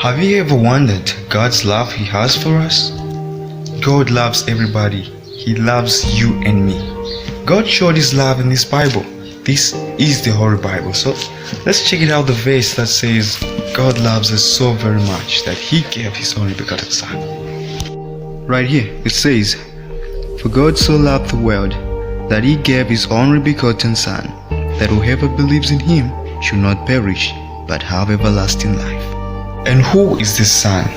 Have you ever wondered God's love He has for us? God loves everybody. He loves you and me. God showed His love in His Bible. This is the Holy Bible. So let's check it out, the verse that says God loves us so very much that He gave His only begotten Son. Right here it says, "For God so loved the world that He gave His only begotten Son, that whoever believes in Him should not perish but have everlasting life." And who is this Son?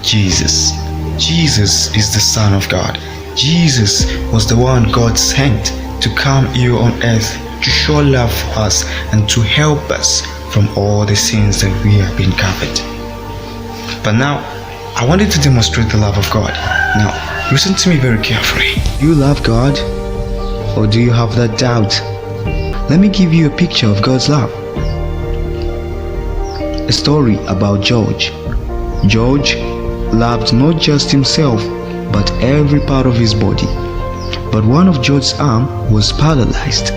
Jesus. Jesus is the Son of God. Jesus was the one God sent to come here on earth to show love for us and to help us from all the sins that we have been covered. But now, I wanted to demonstrate the love of God. Now, listen to me very carefully. Do you love God? Or do you have that doubt? Let me give you a picture of God's love. A story about George. George loved not just himself, but every part of his body. But one of George's arm was paralyzed.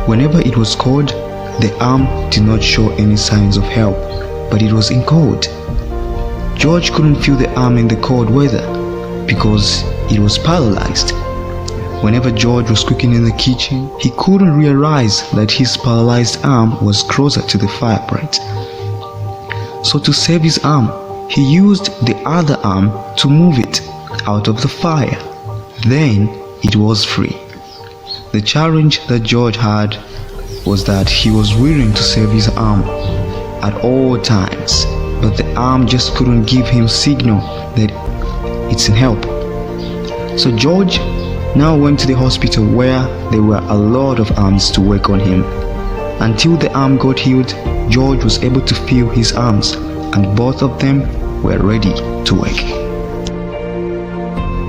Whenever it was cold, the arm did not show any signs of help, but it was in cold. George couldn't feel the arm in the cold weather because it was paralyzed. Whenever George was cooking in the kitchen, he couldn't realize that his paralyzed arm was closer to the fireplace. So to save his arm, he used the other arm to move it out of the fire. Then it was free. The challenge that George had was that he was willing to save his arm at all times, but the arm just couldn't give him signal that it's in help. So George now went to the hospital where there were a lot of arms to work on him. Until the arm got healed, George was able to feel his arms, and both of them were ready to work.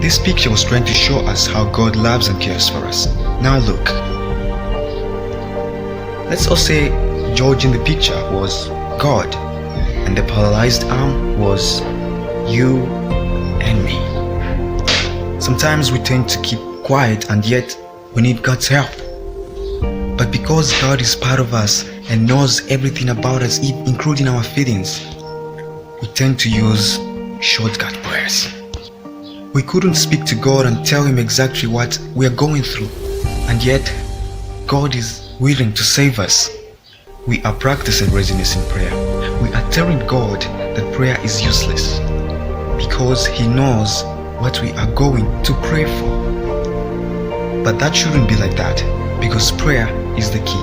This picture was trying to show us how God loves and cares for us. Now look. Let's all say George in the picture was God, and the paralyzed arm was you and me. Sometimes we tend to keep quiet, and yet we need God's help. But because God is part of us and knows everything about us, including our feelings, we tend to use shortcut prayers. We couldn't speak to God and tell Him exactly what we are going through, and yet God is willing to save us. We are practicing readiness in prayer. We are telling God that prayer is useless because He knows what we are going to pray for. But that shouldn't be like that, because prayer is the key.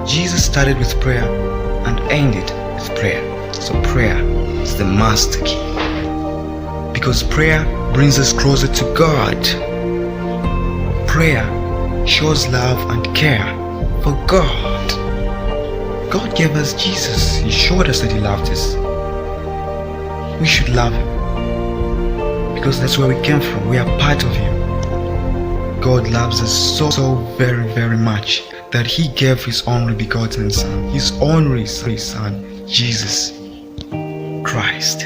Jesus started with prayer and ended with prayer. So prayer is the master key, because prayer brings us closer to God. Prayer shows love and care for God. God gave us Jesus. He showed us that He loved us. We should love Him because that's where we came from. We are part of Him. God loves us so very, very much that He gave His only begotten Son, His only Son, Jesus Christ,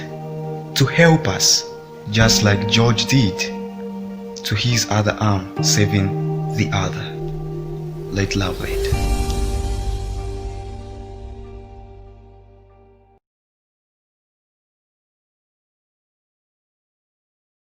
to help us, just like George did to his other arm, saving the other. Let love win.